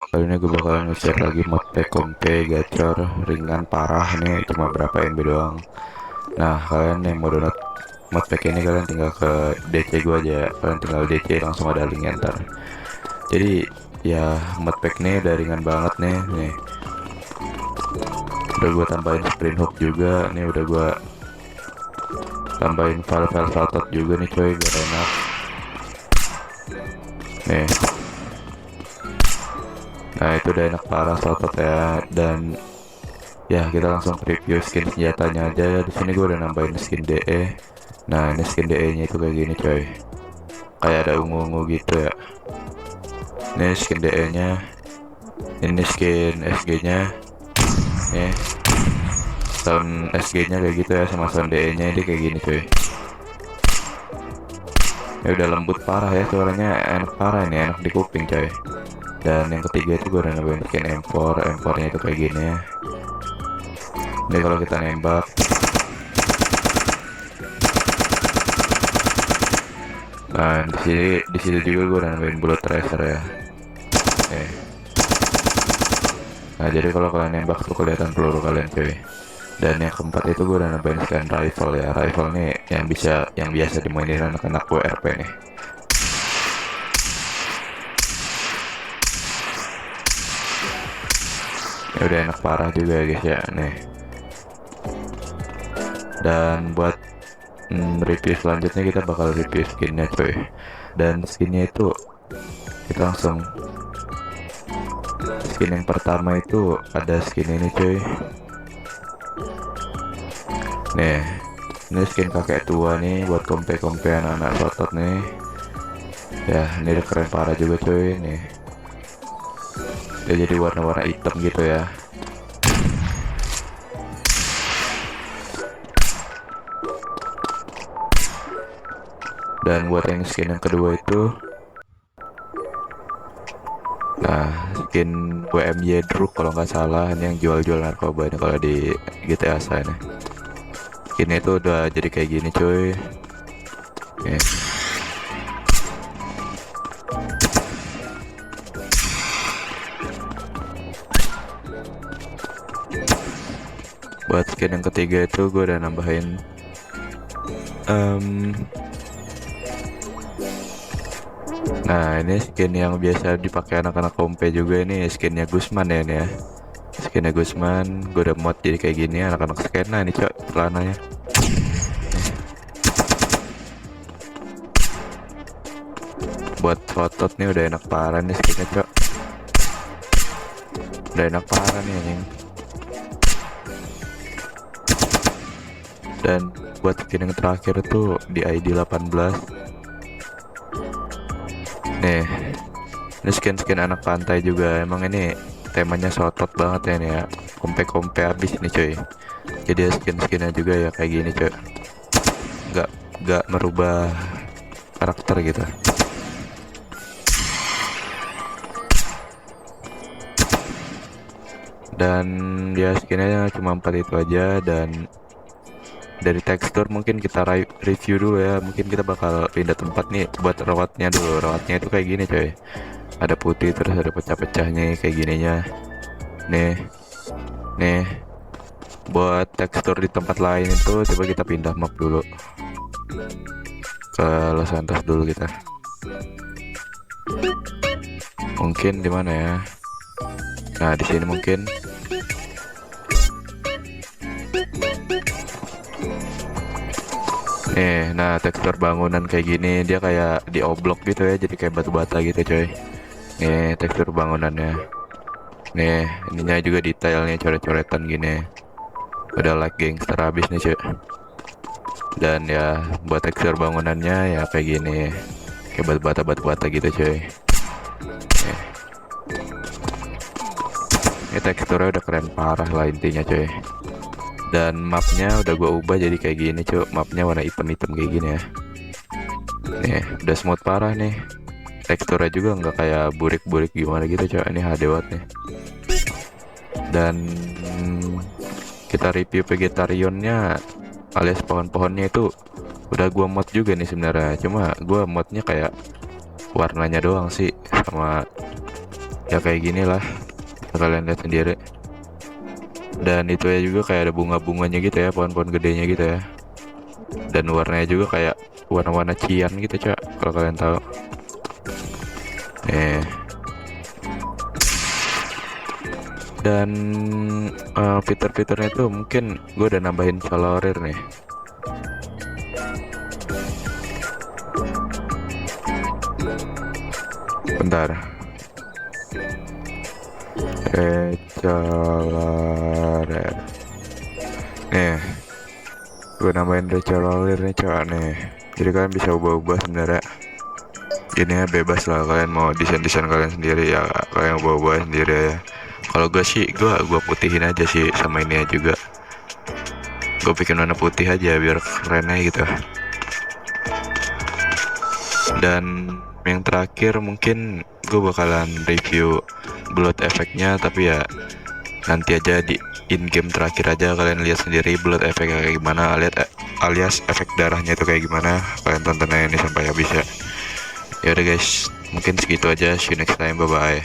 Kali ini gue bakalan nge-share lagi mod pack kompe gacor ringan parah nih, cuma berapa MB doang. Nah, kalian yang mau download mod pack ini kalian tinggal ke DC gue aja ya. Kalian tinggal DC langsung ada linknya ntar. Jadi ya mod pack nih udah ringan banget nih. Udah gue tambahin sprint hook juga nih, udah gue tambahin file-file saltot juga nih coy biar enak. Nih. Nah, itu udah enak parah saltot ya. Dan ya kita langsung review skin senjatanya aja ya. Di sini gue udah nambahin skin DE. Nah, ini skin DE nya itu kayak gini coy, kayak ada ungu-ungu gitu ya. Ini skin DE nya, ini skin SG nya nih, sound SG nya kayak gitu ya, sama sound DE nya ini kayak gini coy. Ya udah lembut parah ya, suaranya enak parah, ini enak di kuping coy. Dan yang ketiga itu gue udah nambahin skin M4 nya itu kayak gini ya. Ini kalau kita nembak, nah di sini juga gue udah nambahin bullet tracer ya. Nah, jadi kalau kalian nembak tuh kelihatan peluru kalian cuy. Dan yang keempat itu gue udah nambahin scan rifle ya. Rifle nih yang biasa dimainin anak-anak WRP nih. Ya udah enak parah juga ya guys ya nih. Dan buat review selanjutnya kita bakal review skinnya cuy. Dan skinnya itu kita langsung, skin yang pertama itu ada skin ini cuy. Nih, ini skin kakek tua nih buat kompe-kompe anak-anak sotot nih. Ya, ini udah keren parah juga cuy nih. Dia jadi warna-warna hitam gitu ya. Dan buat yang skin yang kedua itu, nah skin WMY Druk kalau nggak salah, ini yang jual-jual narkoba ini kalau di GTA sana. Skinnya itu udah jadi kayak gini cuy. Oke. Buat skin yang ketiga itu gue udah nambahin nah ini skin yang biasa dipakai anak-anak kompe juga, ini skinnya Gusman ya ini ya. Skinnya Gusman gue udah mod jadi kayak gini, anak-anak skena ini cok celananya. Buat foto nih udah enak parah nih skinnya cok, udah enak parah nih anjing. Dan buat skin yang terakhir tuh di ID 18 nih, ini skin anak pantai juga. Emang ini temanya sotot banget ya nih ya, kompe-kompe habis nih cuy. Jadi skinnya juga ya kayak gini cuy, nggak merubah karakter gitu. Dan ya skinnya cuma 4 itu aja. Dan dari tekstur mungkin kita review dulu ya. Mungkin kita bakal pindah tempat nih buat rawatnya dulu. Rawatnya itu kayak gini coy, ada putih terus ada pecah-pecahnya kayak gininya nih. Buat tekstur di tempat lain itu coba kita pindah map dulu ke Los Santos dulu kita. Mungkin di mana ya? Nah, di sini mungkin. Nah tekstur bangunan kayak gini, dia kayak di oblok gitu ya, jadi kayak batu bata gitu coy. Nih tekstur bangunannya. Nih ininya juga detailnya coret-coretan gini. Udah like gangster habis nih cuy. Dan ya buat tekstur bangunannya ya kayak gini, kayak batu bata gitu cuy. Ini teksturnya udah keren parah lah intinya cuy. Dan mapnya udah gue ubah jadi kayak gini cuy, mapnya warna hitam-hitam kayak gini ya. Nih udah smooth parah nih, teksturnya juga nggak kayak burik-burik gimana gitu cuy. Ini HD banget nih. Dan kita review vegetarionnya alias pohon-pohonnya itu udah gua mod juga nih sebenarnya, cuma gua modnya kayak warnanya doang sih, sama ya kayak gini lah, kalian lihat sendiri. Dan itu ya juga kayak ada bunga-bunganya gitu ya, pohon-pohon gedenya gitu ya. Dan warnanya juga kayak warna-warna cian gitu cak, kalau kalian tahu. Nih. Dan fitur-fiturnya tuh mungkin gue udah nambahin colorir nih. Bentar. Colorir. Nih, gue nambahin colorir nih cak nih. Jadi kalian bisa ubah-ubah sebenarnya. Ini ya bebas lah, kalian mau desain-desain kalian sendiri ya, kalian ubah-ubah sendiri ya. Kalau gue sih, gue putihin aja sih sama ini juga. Gue bikin warna putih aja biar keren aja gitu. Dan yang terakhir mungkin gue bakalan review blood efeknya, tapi ya nanti aja di in game terakhir aja kalian lihat sendiri blood efeknya kayak gimana, alias efek darahnya itu kayak gimana. Kalian tonton aja ini sampai habis ya. Ya udah guys, mungkin segitu aja. See you next time, bye bye.